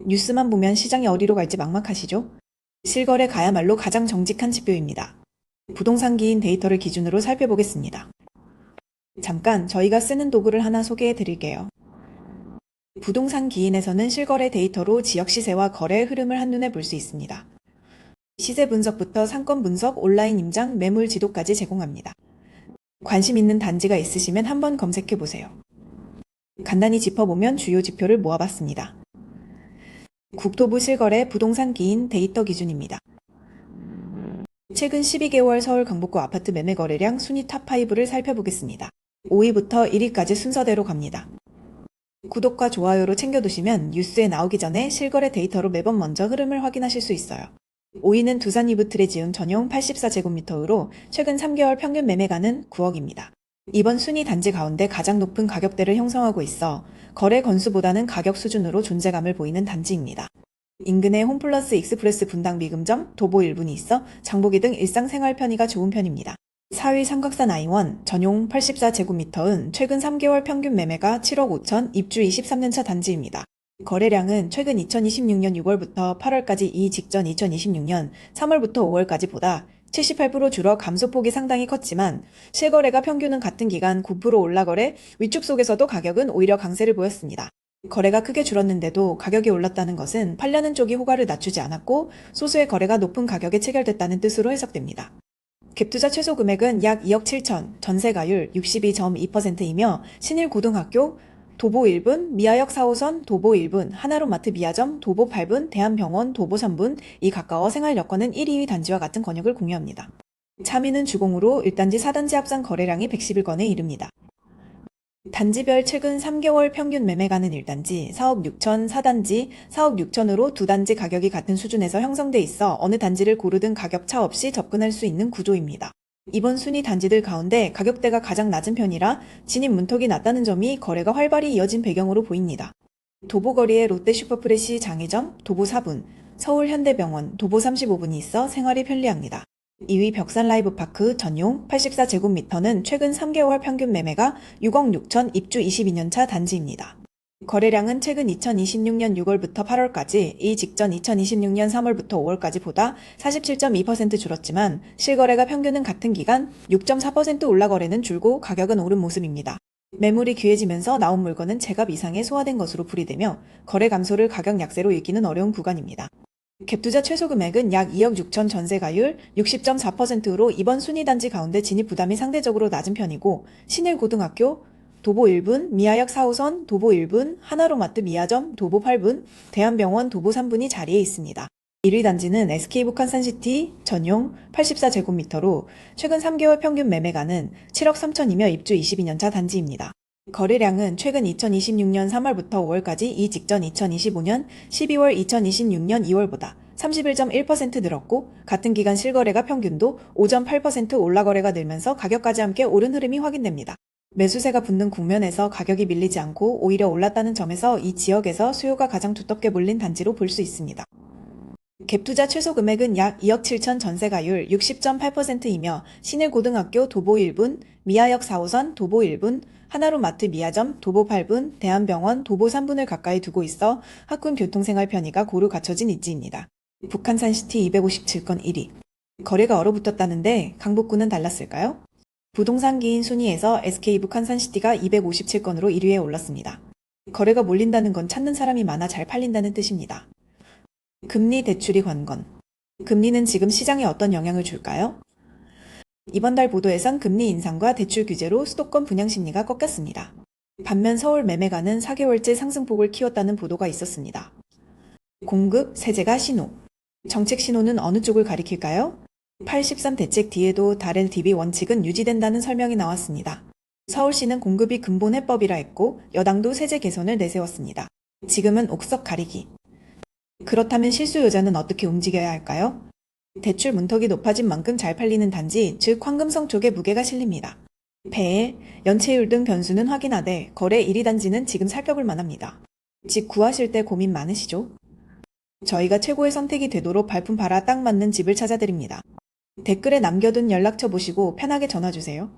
뉴스만 보면 시장이 어디로 갈지 막막하시죠? 실거래 가야말로 가장 정직한 지표입니다. 부동산기인 데이터를 기준으로 살펴보겠습니다. 잠깐 저희가 쓰는 도구를 하나 소개해 드릴게요. 부동산 기인에서는 실거래 데이터로 지역 시세와 거래 흐름을 한눈에 볼 수 있습니다. 시세 분석부터 상권 분석, 온라인 임장, 매물 지도까지 제공합니다. 관심 있는 단지가 있으시면 한번 검색해 보세요. 간단히 짚어보면 주요 지표를 모아봤습니다. 국토부 실거래 부동산 기인 데이터 기준입니다. 최근 12개월 서울 강북구 아파트 매매 거래량 순위 탑5를 살펴보겠습니다. 5위부터 1위까지 순서대로 갑니다. 구독과 좋아요로 챙겨두시면 뉴스에 나오기 전에 실거래 데이터로 매번 먼저 흐름을 확인하실 수 있어요. 5위는 두산 이브트레 지음 전용 84제곱미터로 최근 3개월 평균 매매가는 9억입니다. 이번 순위 단지 가운데 가장 높은 가격대를 형성하고 있어 거래 건수보다는 가격 수준으로 존재감을 보이는 단지입니다. 인근에 홈플러스 익스프레스 분당 미금점, 도보 1분이 있어 장보기 등 일상생활 편의가 좋은 편입니다. 4위 삼각산 아이원 전용 84제곱미터은 최근 3개월 평균 매매가 7억 5천, 입주 23년차 단지입니다. 거래량은 최근 2026년 6월부터 8월까지 이 직전 2026년 3월부터 5월까지 보다 78% 줄어 감소폭이 상당히 컸지만 실거래가 평균은 같은 기간 9% 올라거래, 위축 속에서도 가격은 오히려 강세를 보였습니다. 거래가 크게 줄었는데도 가격이 올랐다는 것은 팔려는 쪽이 호가를 낮추지 않았고 소수의 거래가 높은 가격에 체결됐다는 뜻으로 해석됩니다. 갭투자 최소 금액은 약 2억 7천, 전세가율 62.2%이며 신일고등학교, 도보 1분, 미아역 4호선, 도보 1분, 하나로마트 미아점, 도보 8분, 대한병원, 도보 3분, 이 가까워 생활 여건은 1, 2위 단지와 같은 권역을 공유합니다. 차미는 주공으로 1단지 4단지 합산 거래량이 111건에 이릅니다. 단지별 최근 3개월 평균 매매가는 1단지 4억 6천, 4단지 4억 6천으로 두 단지 가격이 같은 수준에서 형성돼 있어 어느 단지를 고르든 가격 차 없이 접근할 수 있는 구조입니다. 이번 순위 단지들 가운데 가격대가 가장 낮은 편이라 진입 문턱이 낮다는 점이 거래가 활발히 이어진 배경으로 보입니다. 도보거리에 롯데 슈퍼프레시 장애점, 도보 4분, 서울 현대병원, 도보 35분이 있어 생활이 편리합니다. 2위 벽산 라이브파크 전용 84제곱미터는 최근 3개월 평균 매매가 6억 6천, 입주 22년차 단지입니다. 거래량은 최근 2026년 6월부터 8월까지, 이 직전 2026년 3월부터 5월까지 보다 47.2% 줄었지만 실거래가 평균은 같은 기간 6.4% 올라 거래는 줄고 가격은 오른 모습입니다. 매물이 귀해지면서 나온 물건은 제값 이상의 소화된 것으로 풀이되며 거래 감소를 가격 약세로 읽기는 어려운 구간입니다. 갭투자 최소 금액은 약 2억 6천, 전세가율 60.4%로 이번 순위 단지 가운데 진입 부담이 상대적으로 낮은 편이고 신일고등학교, 도보 1분, 미아역 4호선, 도보 1분, 하나로마트 미아점, 도보 8분, 대한병원 도보 3분이 자리에 있습니다. 1위 단지는 SK 북한산시티 전용 84제곱미터로 최근 3개월 평균 매매가는 7억 3천이며 입주 22년차 단지입니다. 거래량은 최근 2026년 3월부터 5월까지 이 직전 2025년 12월 2026년 2월보다 31.1% 늘었고 같은 기간 실거래가 평균도 5.8% 올라거래가 늘면서 가격까지 함께 오른 흐름이 확인됩니다. 매수세가 붙는 국면에서 가격이 밀리지 않고 오히려 올랐다는 점에서 이 지역에서 수요가 가장 두텁게 몰린 단지로 볼 수 있습니다. 갭투자 최소 금액은 약 2억 7천, 전세가율 60.8%이며 신일고등학교 도보 1분, 미아역 4호선 도보 1분, 하나로마트 미아점 도보 8분, 대한병원 도보 3분을 가까이 두고 있어 학군 교통생활 편의가 고루 갖춰진 입지입니다. 북한산시티 257건 1위. 거래가 얼어붙었다는데 강북구는 달랐을까요? 부동산기인 순위에서 SK 북한산시티가 257건으로 1위에 올랐습니다. 거래가 몰린다는 건 찾는 사람이 많아 잘 팔린다는 뜻입니다. 금리 대출이 관건. 금리는 지금 시장에 어떤 영향을 줄까요? 이번 달 보도에선 금리 인상과 대출 규제로 수도권 분양 심리가 꺾였습니다. 반면 서울 매매가는 4개월째 상승폭을 키웠다는 보도가 있었습니다. 공급, 세제가 신호. 정책 신호는 어느 쪽을 가리킬까요? 83 대책 뒤에도 다른 DB 원칙은 유지된다는 설명이 나왔습니다. 서울시는 공급이 근본 해법이라 했고 여당도 세제 개선을 내세웠습니다. 지금은 옥석 가리기. 그렇다면 실수요자는 어떻게 움직여야 할까요? 대출 문턱이 높아진 만큼 잘 팔리는 단지, 즉 황금성 쪽에 무게가 실립니다. 폐해, 연체율 등 변수는 확인하되 거래 1위 단지는 지금 살펴볼 만합니다. 집 구하실 때 고민 많으시죠? 저희가 최고의 선택이 되도록 발품 팔아 딱 맞는 집을 찾아드립니다. 댓글에 남겨둔 연락처 보시고 편하게 전화주세요.